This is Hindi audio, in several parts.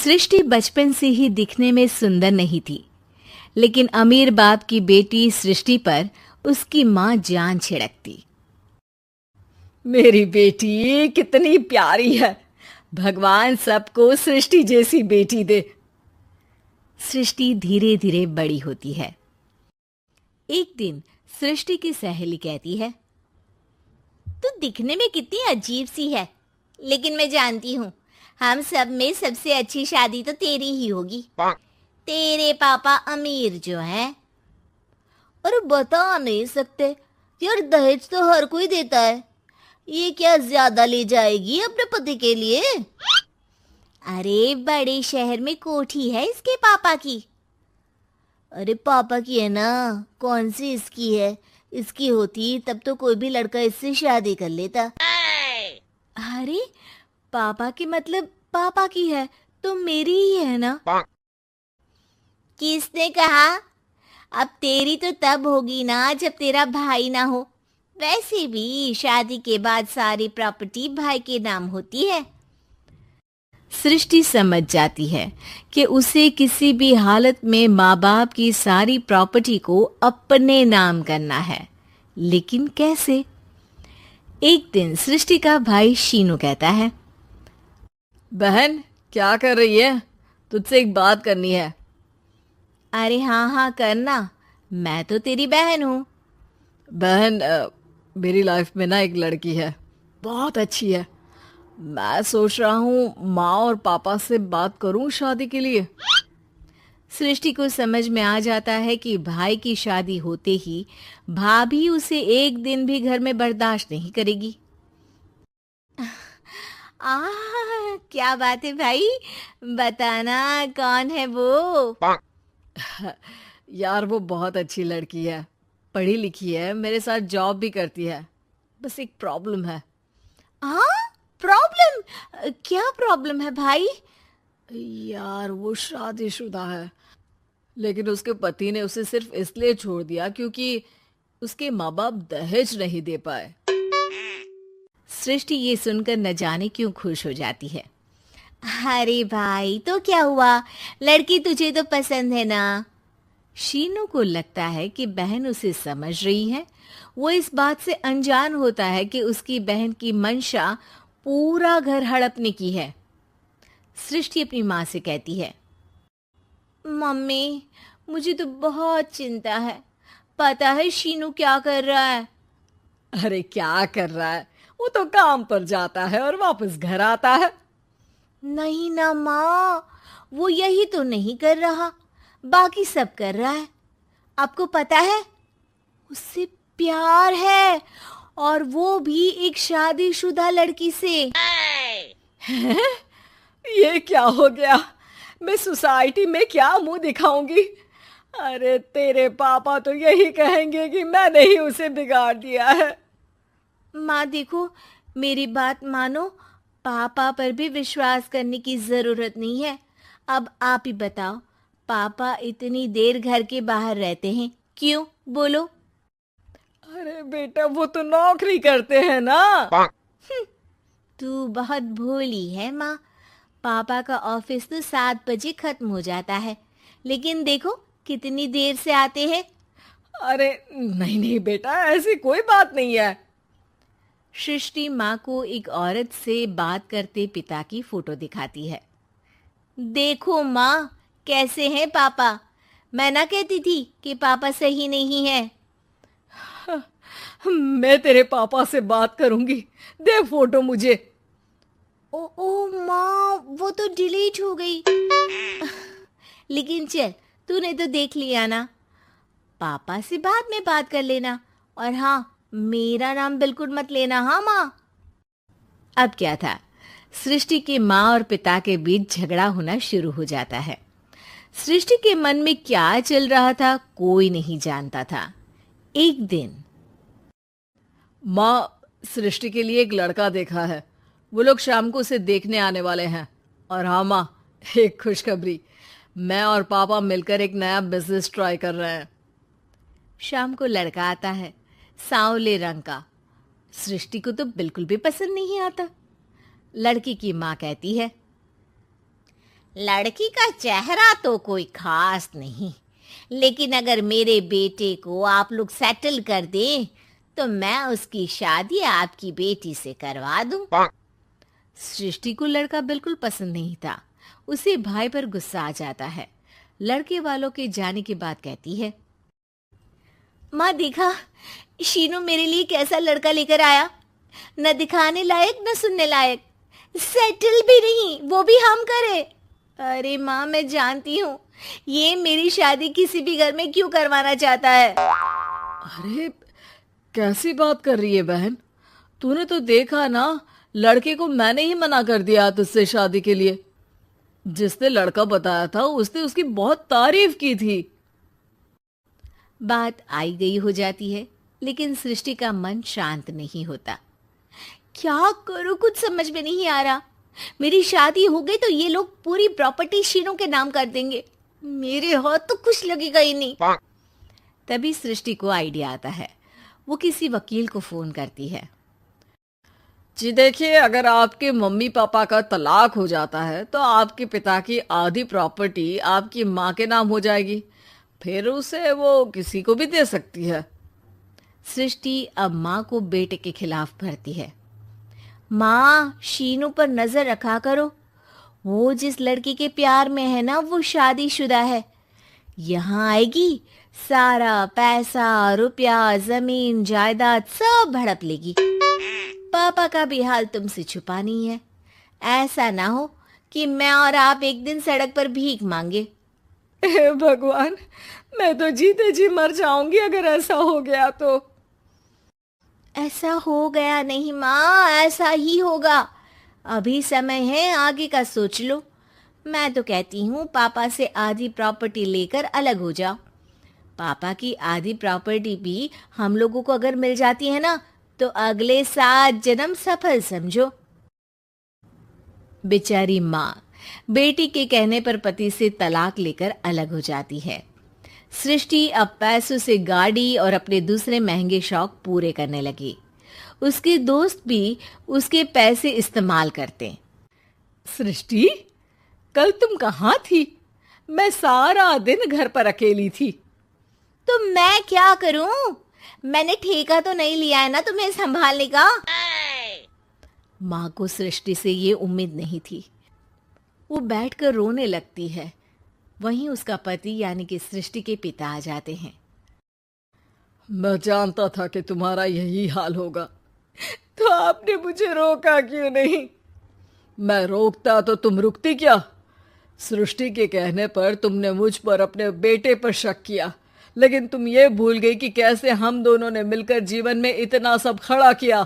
सृष्टि बचपन से ही दिखने में सुंदर नहीं थी, लेकिन अमीर बाप की बेटी सृष्टि पर उसकी माँ जान छिड़कती। मेरी बेटी कितनी प्यारी है, भगवान सबको सृष्टि जैसी बेटी दे। सृष्टि धीरे धीरे बड़ी होती है। एक दिन सृष्टि की सहेली कहती है, तू दिखने में कितनी अजीब सी है, लेकिन मैं जानती हूँ हम सब में सबसे अच्छी शादी तो तेरी ही होगी। तेरे पापा अमीर जो हैं। अरे बता नहीं सकते यार, दहेज तो हर कोई देता है, ये क्या ज्यादा ले जाएगी अपने पति के लिए? अरे बड़े शहर में कोठी है इसके पापा की। अरे पापा की है ना, कौन सी इसकी है? इसकी होती तब तो कोई भी लड़का इससे शादी कर लेता। अरे पापा की मतलब पापा की है तो मेरी ही है ना? किसने कहा? अब तेरी तो तब होगी ना जब तेरा भाई ना हो। वैसे भी शादी के बाद सारी प्रॉपर्टी भाई के नाम होती है। सृष्टि समझ जाती है कि उसे किसी भी हालत में माँ बाप की सारी प्रॉपर्टी को अपने नाम करना है, लेकिन कैसे? एक दिन सृष्टि का भाई शीनू कहता है, बहन क्या कर रही है? तुझसे एक बात करनी है। अरे हाँ हाँ करना, मैं तो तेरी बहन हूँ। बहन मेरी लाइफ में ना एक लड़की है, बहुत अच्छी है। मैं सोच रहा हूँ माँ और पापा से बात करूँ शादी के लिए। सृष्टि को समझ में आ जाता है कि भाई की शादी होते ही भाभी उसे एक दिन भी घर में बर्दाश्त नहीं करेगी। क्या बात है भाई, बताना कौन है वो? यार वो बहुत अच्छी लड़की है, पढ़ी लिखी है, मेरे साथ जॉब भी करती है। बस एक प्रॉब्लम है। प्रॉब्लम? क्या प्रॉब्लम है भाई? यार वो शादीशुदा है, लेकिन उसके पति ने उसे सिर्फ इसलिए छोड़ दिया क्योंकि उसके माँ बाप दहेज नहीं दे पाए। सृष्टि ये सुनकर न जाने क्यों खुश हो जाती है। अरे भाई तो क्या हुआ, लड़की तुझे तो पसंद है ना? शीनू को लगता है कि बहन उसे समझ रही है। वो इस बात से अनजान होता है कि उसकी बहन की मंशा पूरा घर हड़पने की है। सृष्टि अपनी माँ से कहती है, मम्मी मुझे तो बहुत चिंता है, पता है शीनू क्या कर रहा है? अरे क्या कर रहा है, वो तो काम पर जाता है और वापस घर आता है। नहीं ना माँ, वो यही तो नहीं कर रहा, बाकी सब कर रहा है। आपको पता है उससे प्यार है, और वो भी एक शादीशुदा लड़की से। ये क्या हो गया, मैं सोसाइटी में क्या मुंह दिखाऊंगी? अरे तेरे पापा तो यही कहेंगे कि मैंने ही उसे बिगाड़ दिया है। माँ देखो, मेरी बात मानो, पापा पर भी विश्वास करने की जरूरत नहीं है। अब आप ही बताओ, पापा इतनी देर घर के बाहर रहते हैं क्यों, बोलो? अरे बेटा वो तो नौकरी करते हैं ना। तू बहुत भोली है माँ। पापा का ऑफिस तो 7 बजे खत्म हो जाता है, लेकिन देखो कितनी देर से आते हैं। अरे नहीं नहीं बेटा, ऐसी कोई बात नहीं है। सृष्टि माँ को एक औरत से बात करते पिता की फोटो दिखाती है। देखो माँ, कैसे हैं पापा? मैं ना कहती थी कि पापा सही नहीं है। मैं तेरे पापा से बात करूंगी, दे फोटो मुझे। ओ माँ, वो तो डिलीट हो गई। लेकिन चल, तूने तो देख लिया ना, पापा से बाद में बात कर लेना। और हाँ, मेरा नाम बिल्कुल मत लेना, हाँ माँ। अब क्या था, सृष्टि के माँ और पिता के बीच झगड़ा होना शुरू हो जाता है। सृष्टि के मन में क्या चल रहा था कोई नहीं जानता था। एक दिन, माँ सृष्टि के लिए एक लड़का देखा है, वो लोग शाम को उसे देखने आने वाले हैं। और हाँ माँ, एक खुशखबरी, मैं और पापा मिलकर एक नया बिजनेस ट्राई कर रहे हैं। शाम को लड़का आता है, सांवले रंग का। सृष्टि को तो बिल्कुल भी पसंद नहीं आता। लड़की की माँ कहती है, लड़की का चेहरा तो कोई खास नहीं, लेकिन अगर मेरे बेटे को आप लोग सेटल कर दें तो मैं उसकी शादी आपकी बेटी से करवा दूं। सृष्टि को लड़का बिल्कुल पसंद नहीं था। उसे भाई पर गुस्सा आ जाता है। लड़के वालों के जाने के बाद कहती है, माँ देखा, शीनू मेरे लिए कैसा लड़का लेकर आया, न दिखाने लायक न सुनने लायक, सेटल भी नहीं, वो भी हम करे। अरे माँ मैं जानती हूँ ये मेरी शादी किसी भी घर में क्यों करवाना चाहता है। अरे कैसी बात कर रही है बहन, तूने तो देखा ना, लड़के को मैंने ही मना कर दिया तुझसे शादी के लिए। जिसने लड़का बताया था उसने उसकी बहुत तारीफ की थी। बात आई गई हो जाती है, लेकिन सृष्टि का मन शांत नहीं होता। क्या करूं कुछ समझ में नहीं आ रहा। मेरी शादी हो गई तो ये लोग पूरी प्रॉपर्टी शीनू के नाम कर देंगे, मेरे हाथ तो कुछ लगेगा ही नहीं। तभी सृष्टि को आइडिया आता है। वो किसी वकील को फोन करती है। जी देखिए, अगर आपके मम्मी पापा का तलाक हो जाता है तो आपके पिता की आधी प्रॉपर्टी आपकी माँ के नाम हो जाएगी, फिर उसे वो किसी को भी दे सकती है। सृष्टि अब माँ को बेटे के खिलाफ भरती है। माँ शीनू पर नजर रखा करो, वो जिस लड़की के प्यार में है ना वो शादीशुदा है। यहाँ आएगी सारा पैसा रुपया जमीन जायदाद सब भड़प लेगी। पापा का भी हाल तुमसे छुपा नहीं है। ऐसा ना हो कि मैं और आप एक दिन सड़क पर भीख मांगे। हे भगवान, मैं तो जीते जी मर जाऊंगी अगर ऐसा हो गया तो। ऐसा हो गया नहीं माँ, ऐसा ही होगा। अभी समय है, आगे का सोच लो। मैं तो कहती हूँ पापा से आधी प्रॉपर्टी लेकर अलग हो जाओ। पापा की आधी प्रॉपर्टी भी हम लोगों को अगर मिल जाती है ना तो अगले 7 जन्म सफल समझो। बेचारी माँ बेटी के कहने पर पति से तलाक लेकर अलग हो जाती है। सृष्टि अब पैसों से गाड़ी और अपने दूसरे महंगे शौक पूरे करने लगी। उसके दोस्त भी उसके पैसे इस्तेमाल करते। सृष्टि, कल तुम कहाँ थी? मैं सारा दिन घर पर अकेली थी। तो मैं क्या करूं? मैंने ठेका तो नहीं लिया है ना तुम्हें संभालने का। माँ को सृष्टि से ये उम्मीद नहीं थी। वो बैठकर रोने लगती है। वहीं उसका पति यानी कि सृष्टि के पिता आ जाते हैं। मैं जानता था कि तुम्हारा यही हाल होगा, तो आपने मुझे रोका क्यों नहीं? मैं रोकता तो तुम रुकती क्या? सृष्टि के कहने पर तुमने मुझ पर अपने बेटे पर शक किया, लेकिन तुम ये भूल गई कि कैसे हम दोनों ने मिलकर जीवन में इतना सब खड़ा किया।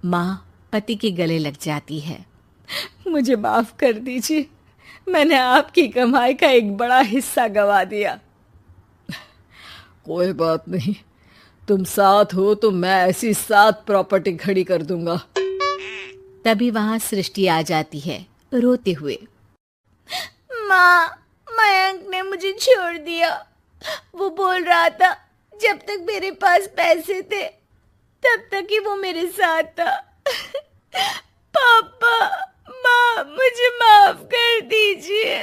माँ पति के गले लग जाती है। मुझे माफ कर दीजिए, मैंने आपकी कमाई का एक बड़ा हिस्सा गवा दिया। कोई बात नहीं, तुम साथ हो तो मैं ऐसी 7 प्रॉपर्टी खड़ी कर दूंगा। तभी वहां सृष्टि आ जाती है रोते हुए। माँ, मयंक ने मुझे छोड़ दिया। वो बोल रहा था जब तक मेरे पास पैसे थे तब तक ही वो मेरे साथ था। पापा, माँ, मुझे माफ कर दीजिए।